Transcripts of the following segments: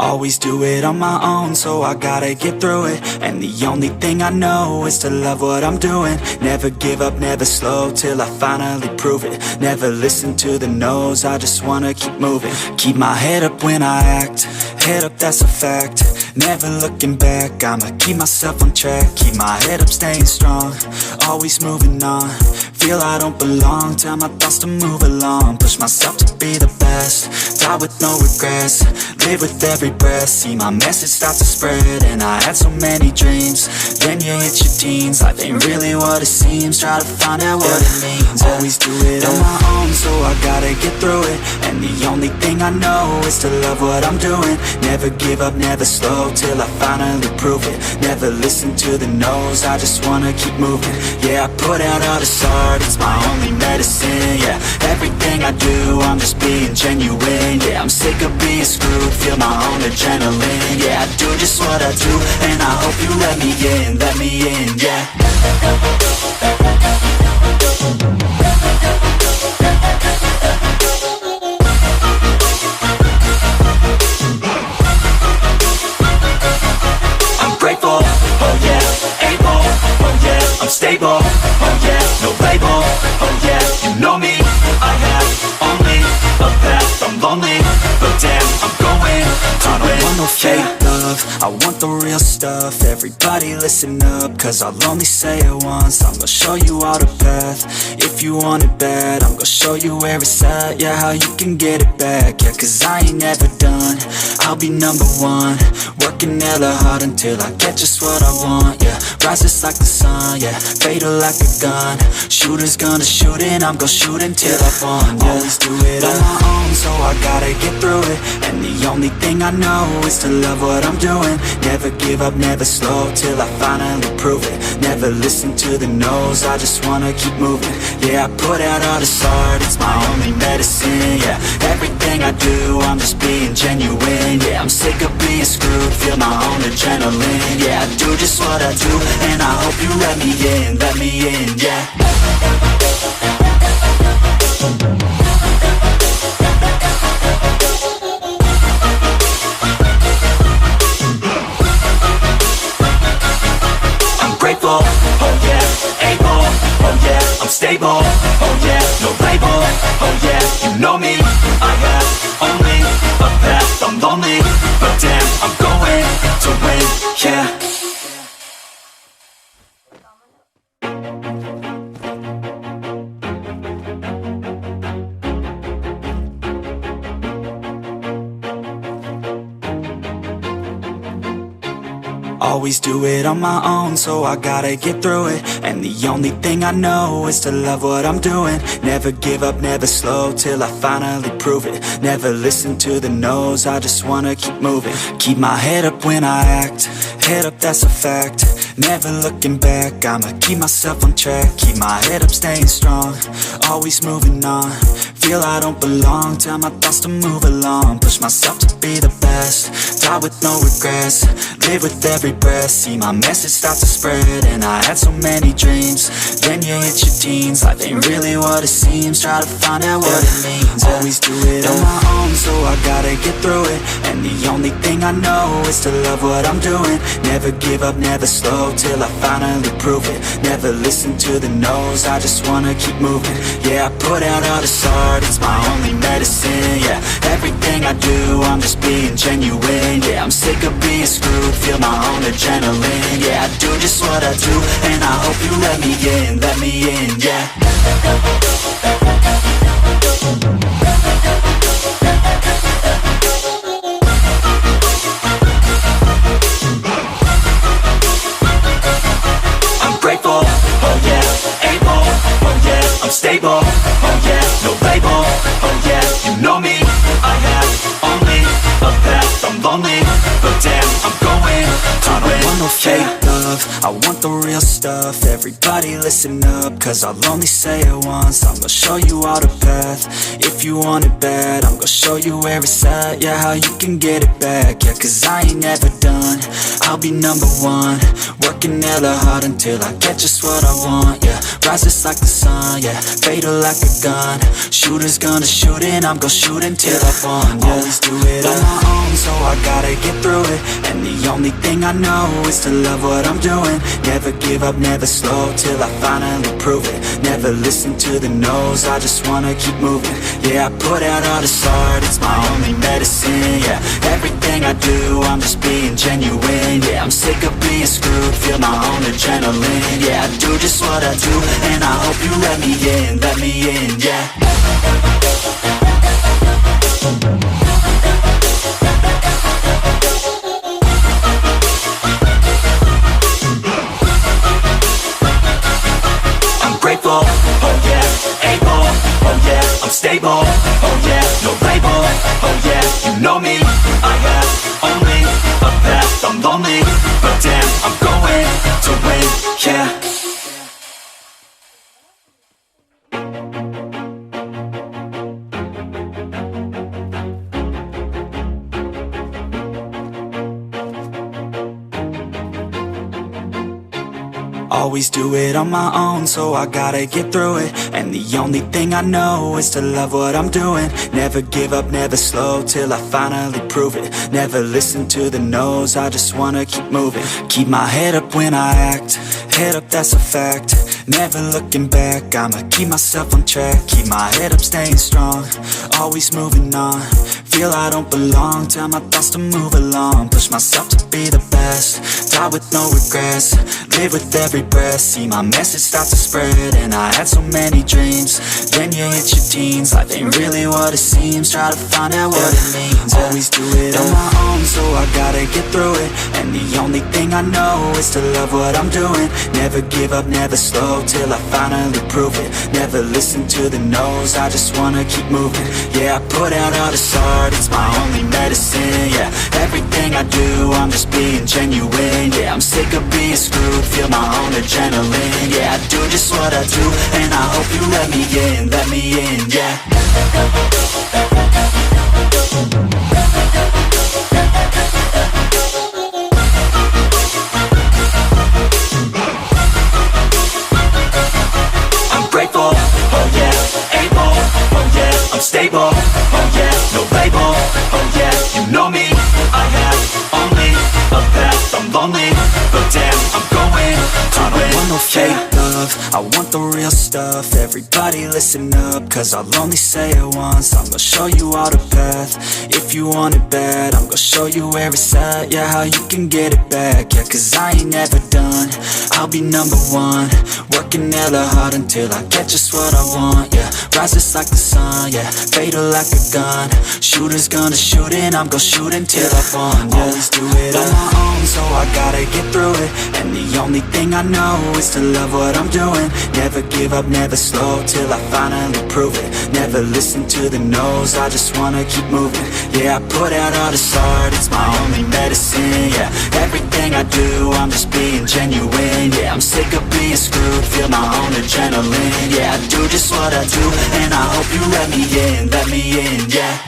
Always do it on my own, so I gotta get through it. And the only thing I know is to love what I'm doing. Never give up, never slow, till I finally prove it. Never listen to the no's, I just wanna keep moving. Keep my head up when I act, head up, that's a fact. Never looking back, I'ma keep myself on track. Keep my head up, staying strong, always moving on. Feel I don't belong, tell my thoughts to move along. Push myself to be the best, die with no regrets. Live with every breath, see my message start to spread. And I had so many dreams, then you hit your teens. Life ain't really what it seems, try to find out what it means. Always do it on my own, so I gotta get through it. And the only thing I know is to love what I'm doing. Never give up, never slow, till I finally prove it. Never listen to the no's, I just wanna keep moving. Yeah, I put out all this art, it's my only medicine. Yeah, everything I do, I'm just being genuine. Yeah, I'm sick of being screwed, feel my own adrenaline. Yeah, I do just what I do, and I hope you let me in, yeah. I'm grateful, oh yeah, able, oh yeah, I'm stable, oh yeah, no label, oh yeah, you know me, I have only a path, I'm lonely, but damn, I'm going to I don't want no fake love, I want the real stuff. Everybody listen up, cause I'll only say it once. I'm gonna show you all the path, if you want it bad. I'm gonna show you where it's at, yeah, how you can get it back. Yeah, cause I ain't never done, I'll be number one. Working hella hard until I get just what I want, yeah. Rises like the sun, yeah, fatal like a gun. Shooter's gonna shoot and I'm gonna shoot until I won, yeah. Always do it on my own, so I gotta get through it. And the only thing I know is to love what I'm doing. Never give up, never slow, till I finally prove it. Never listen to the no's, I just wanna keep moving. Yeah, I put out all this art, it's my only medicine. Yeah, everything I do, I'm just being genuine. Yeah, I'm sick of being screwed, feel my own adrenaline. Yeah, I do just what I do, and I hope you let me in, yeah. Grateful, oh yeah, able, oh yeah, I'm stable, oh yeah, no label, oh yeah, you know me, I have only a path, I'm lonely, but damn, I'm going to win, yeah. Always do it on my own, so I gotta get through it. And the only thing I know is to love what I'm doing. Never give up, never slow, till I finally prove it. Never listen to the no's, I just wanna keep moving. Keep my head up when I act, head up, that's a fact. Never looking back, I'ma keep myself on track. Keep my head up, staying strong, always moving on. Feel I don't belong, tell my thoughts to move along. Push myself to be the best, die with no regrets. Live with every breath, see my message start to spread. And I had so many dreams, then you hit your teens. Life ain't really what it seems, try to find out what it means. Always do it on my own, so I gotta get through it. And the only thing I know is to love what I'm doing. Never give up, never slow, till I finally prove it. Never listen to the no's, I just wanna keep moving. Yeah, I put out all this art, it's my only medicine. Yeah, everything I do, I'm just being genuine. Yeah, I'm sick of being screwed, feel my own adrenaline. Yeah, I do just what I do, and I hope you let me in, yeah. I'm grateful, oh yeah, able, oh yeah, I'm stable, oh yeah, no label, oh yeah, you know me, I have only a path, I'm lonely, but damn, I'm going to win. I don't want no fake love, I want the real stuff. Everybody listen up, cause I'll only say it once. I'm gonna show you all the path. If you want it bad, I'm gonna show you where it's at. Yeah, how you can get it back. Yeah, cause I ain't never done. I'll be number one, working hella hard until I get just what I want. Yeah, rise just like the sun. Yeah, fatal like a gun. Shooters gonna shoot and I'm gonna shoot until I won. Yeah, always do it on my own, so I gotta get through it. And the only thing I know is to love what I'm doing. Never give up, never slow, till I finally prove it. Never listen to the no's, I just wanna keep moving. Yeah, I put out all this art, it's my only medicine. Yeah, everything I do, I'm just being genuine. Yeah, I'm sick of being screwed, feel my own adrenaline. Yeah, I do just what I do, and I hope you let me in, yeah. Grateful, oh yeah, able, oh yeah, I'm stable, oh yeah, no label, oh yeah, you know me, I have only a path, I'm lonely, but damn, I'm going to win, yeah. Always do it on my own, so I gotta get through it. And the only thing I know is to love what I'm doing. Never give up, never slow, till I finally prove it. Never listen to the no's, I just wanna keep moving. Keep my head up when I act, head up, that's a fact. Never looking back, I'ma keep myself on track. Keep my head up, staying strong, always moving on. Feel I don't belong, tell my thoughts to move along. Push myself to be the best, die with no regrets. Live with every breath, see my message start to spread. And I had so many dreams, then you hit your teens. Life ain't really what it seems, try to find out what it means. Always do it on my own, so I gotta get through it. And the only thing I know is to love what I'm doing. Never give up, never slow, till I finally prove it. Never listen to the no's, I just wanna keep moving. Yeah, I put out all this art, it's my only medicine. Yeah, everything I do, I'm just being genuine. Yeah, I'm sick of being screwed, feel my own adrenaline. Yeah, I do just what I do, and I hope you let me in, yeah. I'm grateful, oh yeah, able, oh yeah, I'm stable, oh yeah, no label, oh yeah, you know me, I have only a path, I'm lonely, but damn, I'm going to win. I don't want no fake love, I want the real stuff. Everybody listen up, cause I'll only say it once. I'm gonna show you all the path. If you want it bad, I'm gonna show you where it's at. Yeah, how you can get it back. Yeah, cause I ain't never done. I'll be number one, working hella hard until I get just what I want. Yeah, rise just like the sun. Yeah, fatal like a gun. Shooters gonna shoot and I'm gonna shoot until I won. Yeah, always do it on my own, so I gotta get through it. And the only thing I know is to love what I'm doing. Never give up, never slow, till I finally prove it. Never listen to the no's, I just wanna keep moving. Yeah, I put out all this art, it's my only medicine. Yeah, everything I do, I'm just being genuine. Yeah, I'm sick of being screwed, feel my own adrenaline. Yeah, I do just what I do, and I hope you let me in, yeah.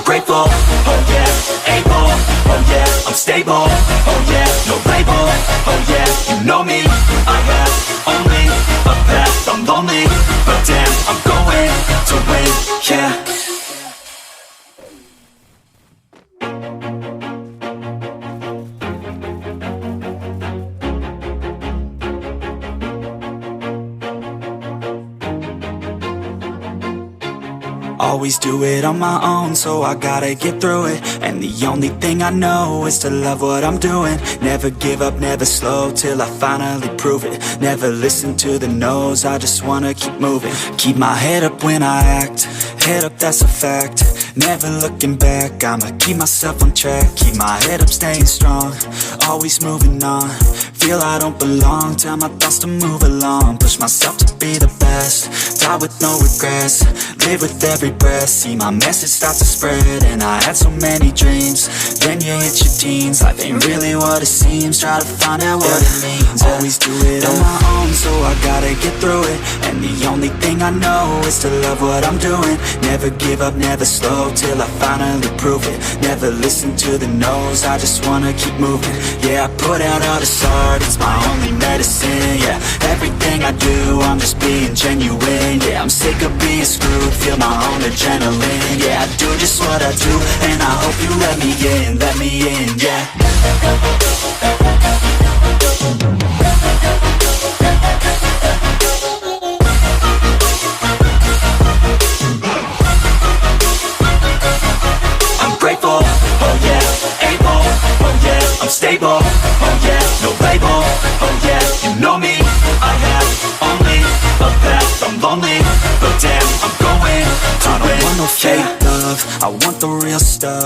Grateful, oh yeah, able, oh yeah, I'm stable, oh yeah, no label, oh yeah, you know me, I have only a path, I'm lonely, but damn, I'm going to win, yeah. Always do it on my own, so I gotta get through it. And the only thing I know is to love what I'm doing. Never give up, never slow, till I finally prove it. Never listen to the no's, I just wanna keep moving. Keep my head up when I act, head up, that's a fact. Never looking back, I'ma keep myself on track. Keep my head up, staying strong, always moving on. Feel I don't belong, tell my thoughts to move along. Push myself to be the best. Die with no regrets, live with every breath. See my message start to spread, and I had so many dreams. Then you hit your teens, life ain't really what it seems. Try to find out what it means. Always do it on my own, so I gotta get through it. And the only thing I know is to love what I'm doing. Never give up, never slow, till I finally prove it. Never listen to the no's, I just wanna keep moving. Yeah, I put out all this art, it's my only medicine. Yeah, everything I do, I'm just being genuine. Yeah, I'm sick of being screwed, feel my own adrenaline. Yeah, I do just what I do, and I hope you let me in, yeah. I'm grateful, oh yeah, able, oh yeah, I'm stable, oh yeah, no label, oh yeah, you know me, I have only a path, I'm lonely, but damn, I'm going to win. I don't want no fake love, I want the real stuff.